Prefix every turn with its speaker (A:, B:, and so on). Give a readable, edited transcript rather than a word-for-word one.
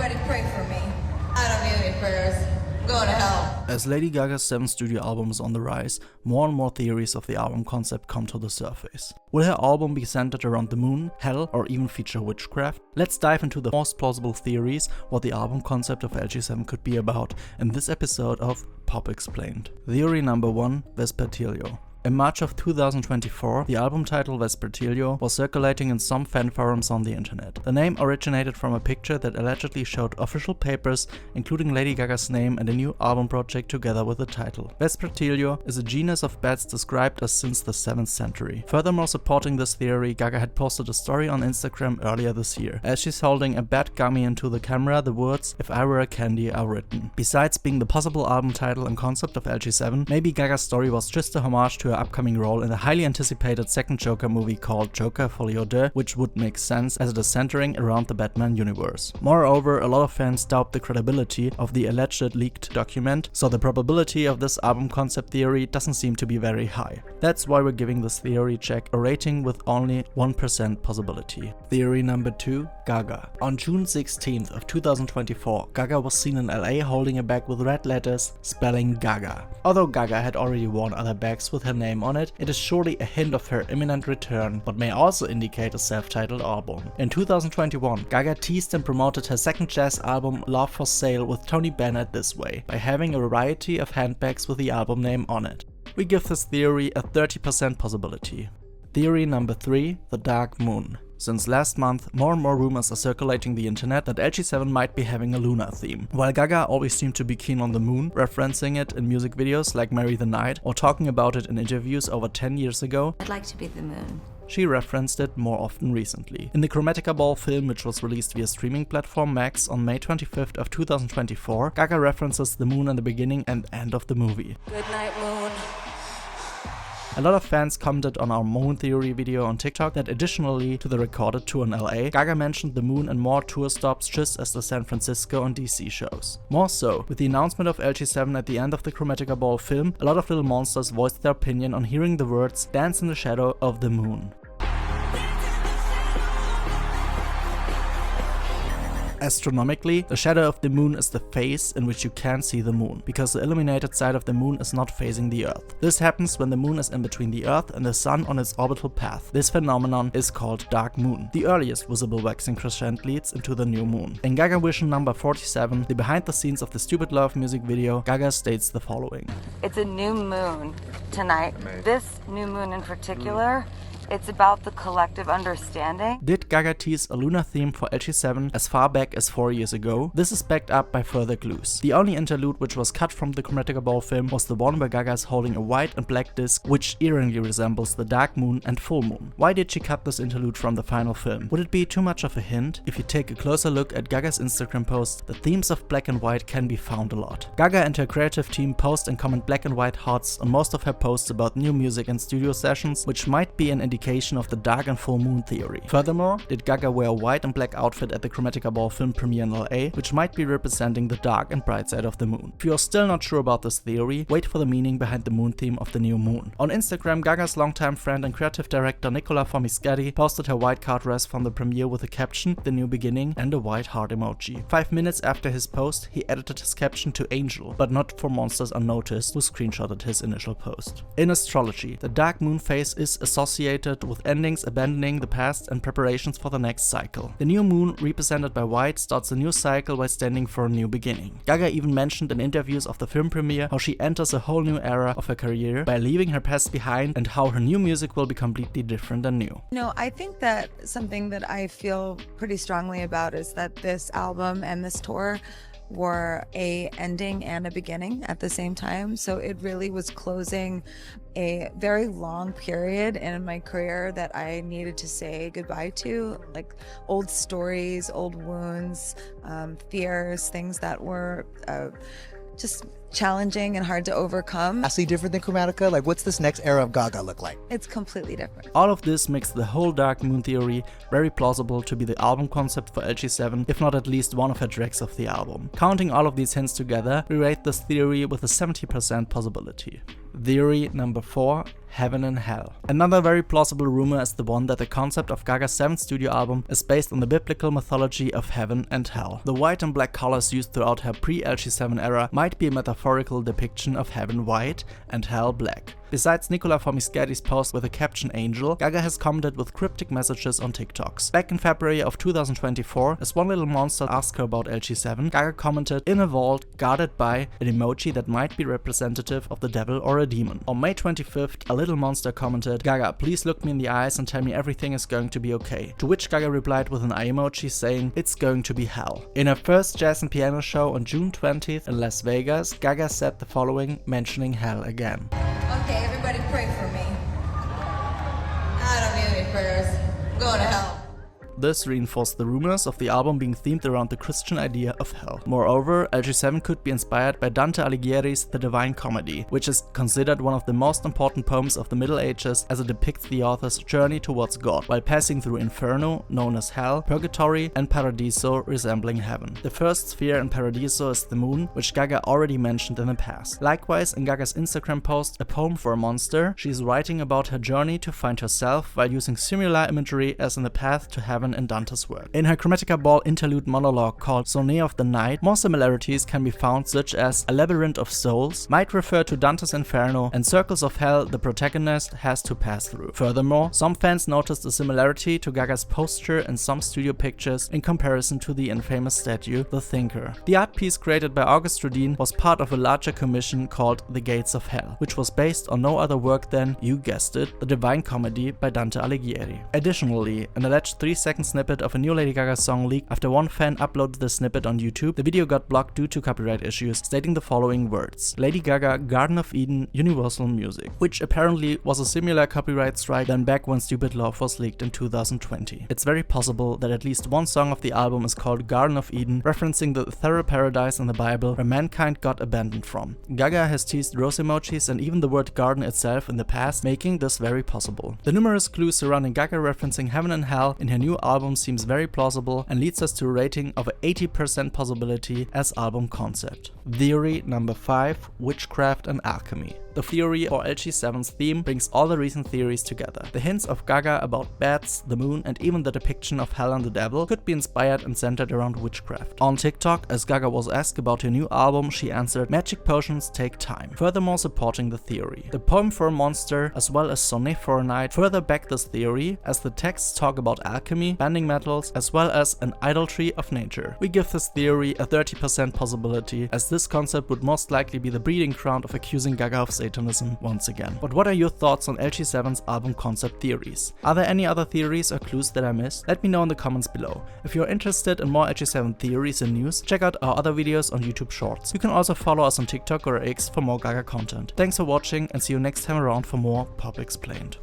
A: Everybody pray for me. I don't need any prayers. I'm going to hell.
B: As Lady Gaga's 7th studio album is on the rise, more and more theories of the album concept come to the surface. Will her album be centered around the moon, hell, or even feature witchcraft? Let's dive into the most plausible theories what the album concept of LG7 could be about in this episode of Pop Explained. Theory number 1, Verspertilio. In March of 2024, the album title Verspertilio was circulating in some fan forums on the internet. The name originated from a picture that allegedly showed official papers including Lady Gaga's name and a new album project together with the title. Vepertilio is a genus of bats described as since the 7th century. Furthermore, supporting this theory, Gaga had posted a story on Instagram earlier this year. As she's holding a bat gummy into the camera, the words "If I were a candy" are written. Besides being the possible album title and concept of LG7, maybe Gaga's story was just a homage to her upcoming role in the highly anticipated second Joker movie called Joker Folie à Deux, which would make sense as it is centering around the Batman universe. Moreover, a lot of fans doubt the credibility of the alleged leaked document, so the probability of this album concept theory doesn't seem to be very high. That's why we're giving this theory check a rating with only 1% possibility. Theory number 2, Gaga. On June 16th of 2024, Gaga was seen in LA holding a bag with red letters spelling Gaga. Although Gaga had already worn other bags with her name on it, it is surely a hint of her imminent return, but may also indicate a self-titled album. In 2021, Gaga teased and promoted her second jazz album Love for Sale with Tony Bennett this way, by having a variety of handbags with the album name on it. We give this theory a 30% possibility. Theory number 3, the Dark Moon. Since last month, more and more rumors are circulating the internet that LG7 might be having a lunar theme. While Gaga always seemed to be keen on the moon, referencing it in music videos like Marry the Night or talking about it in interviews over 10 years ago,
C: I'd like to be the moon.
B: she referenced it more often recently. In the Chromatica Ball film, which was released via streaming platform Max on May 25th of 2024, Gaga references the moon in the beginning and end of the movie.
A: Good night, moon.
B: A lot of fans commented on our moon theory video on TikTok that additionally to the recorded tour in LA, Gaga mentioned the moon in more tour stops just as the San Francisco and DC shows. More so, with the announcement of LG7 at the end of the Chromatica Ball film, a lot of little monsters voiced their opinion on hearing the words "Dance in the Shadow of the Moon." Astronomically, the shadow of the moon is the phase in which you can't see the moon, because the illuminated side of the moon is not facing the Earth. This happens when the moon is in between the Earth and the sun on its orbital path. This phenomenon is called dark moon. The earliest visible waxing crescent leads into the new moon. In Gaga Vision number 47, the behind the scenes of the Stupid Love music video, Gaga states the following.
C: It's a new moon tonight. This new moon in particular, it's about the collective understanding.
B: Did Gaga tease a lunar theme for LG7 as far back as 4 years ago? This is backed up by further clues. The only interlude which was cut from the Chromatica Ball film was the one where Gaga is holding a white and black disc which eerily resembles the dark moon and full moon. Why did she cut this interlude from the final film? Would it be too much of a hint? If you take a closer look at Gaga's Instagram post, the themes of black and white can be found a lot. Gaga and her creative team post and comment black and white hearts on most of her posts about new music and studio sessions, which might be an indication of the dark and full moon theory. Furthermore, did Gaga wear a white and black outfit at the Chromatica Ball film premiere in LA, which might be representing the dark and bright side of the moon? If you are still not sure about this theory, wait for the meaning behind the moon theme of the new moon. On Instagram, Gaga's longtime friend and creative director Nicola Formischetti posted her white car dress from the premiere with a caption, "The New Beginning," and a white heart emoji. 5 minutes after his post, he edited his caption to "Angel," but not for Monsters Unnoticed, who screenshotted his initial post. In astrology, the dark moon phase is associated with endings, abandoning the past, and preparations for the next cycle. The new moon, represented by white, starts a new cycle by standing for a new beginning. Gaga even mentioned in interviews of the film premiere how she enters a whole new era of her career by leaving her past behind, and how her new music will be completely different and new.
D: No, I think that something that I feel pretty strongly about is that this album and this tour were a ending and a beginning at the same time. So it really was closing a very long period in my career that I needed to say goodbye to, like old stories, old wounds, fears, things that were just challenging and hard to overcome.
E: Vastly different than Chromatica? Like, what's this next era of Gaga look like?
D: It's completely different.
B: All of this makes the whole Dark Moon theory very plausible to be the album concept for LG7, if not at least one of her tracks of the album. Counting all of these hints together, we rate this theory with a 70% possibility. Theory number 4. Heaven and Hell. Another very plausible rumor is the one that the concept of Gaga's 7th studio album is based on the biblical mythology of heaven and hell. The white and black colors used throughout her pre-LG7 era might be a metaphorical depiction of heaven white and hell black. Besides Nicola Formischetti's post with the caption Angel, Gaga has commented with cryptic messages on TikToks. Back in February of 2024, as one little monster asked her about LG7, Gaga commented, "In a vault, guarded by," an emoji that might be representative of the devil or a demon. On May 25th, a little monster commented, "Gaga, please look me in the eyes and tell me everything is going to be okay." To which Gaga replied with an eye emoji saying, "It's going to be hell." In her first jazz and piano show on June 20th in Las Vegas, Gaga said the following, mentioning hell again.
A: Okay, everybody pray for me. I don't need any prayers. I'm going to hell.
B: This reinforced the rumors of the album being themed around the Christian idea of hell. Moreover, LG7 could be inspired by Dante Alighieri's The Divine Comedy, which is considered one of the most important poems of the Middle Ages as it depicts the author's journey towards God, while passing through Inferno, known as hell, Purgatory, and Paradiso, resembling heaven. The first sphere in Paradiso is the moon, which Gaga already mentioned in the past. Likewise, in Gaga's Instagram post, A Poem for a Monster, she is writing about her journey to find herself while using similar imagery as in The Path to Heaven in Dante's work. In her Chromatica Ball interlude monologue called Sonnet of the Night, more similarities can be found, such as a labyrinth of souls might refer to Dante's Inferno and circles of hell the protagonist has to pass through. Furthermore, some fans noticed a similarity to Gaga's posture in some studio pictures in comparison to the infamous statue, The Thinker. The art piece created by August Rodin was part of a larger commission called The Gates of Hell, which was based on no other work than, you guessed it, The Divine Comedy by Dante Alighieri. Additionally, an alleged 3-second snippet of a new Lady Gaga song leaked after one fan uploaded the snippet on YouTube. The video got blocked due to copyright issues, stating the following words: Lady Gaga, Garden of Eden, Universal Music, which apparently was a similar copyright strike than back when Stupid Love was leaked in 2020. It's very possible that at least one song of the album is called Garden of Eden, referencing the thorough paradise in the Bible where mankind got abandoned from. Gaga has teased rose emojis and even the word garden itself in the past, making this very possible. The numerous clues surrounding Gaga referencing heaven and hell in her new album seems very plausible and leads us to a rating of 80% possibility as album concept. Theory number 5. Witchcraft and Alchemy. The theory for LG7's theme brings all the recent theories together. The hints of Gaga about bats, the moon, and even the depiction of hell and the devil could be inspired and centered around witchcraft. On TikTok, as Gaga was asked about her new album, she answered, "Magic potions take time," furthermore supporting the theory. The Poem for a Monster, as well as Sonnet for a Night, further back this theory, as the texts talk about alchemy, bending metals, as well as an idolatry of nature. We give this theory a 30% possibility, as this concept would most likely be the breeding ground of accusing Gaga of Satanism once again. But what are your thoughts on LG7's album concept theories? Are there any other theories or clues that I missed? Let me know in the comments below. If you're interested in more LG7 theories and news, check out our other videos on YouTube Shorts. You can also follow us on TikTok or X for more Gaga content. Thanks for watching and see you next time around for more Pop Explained.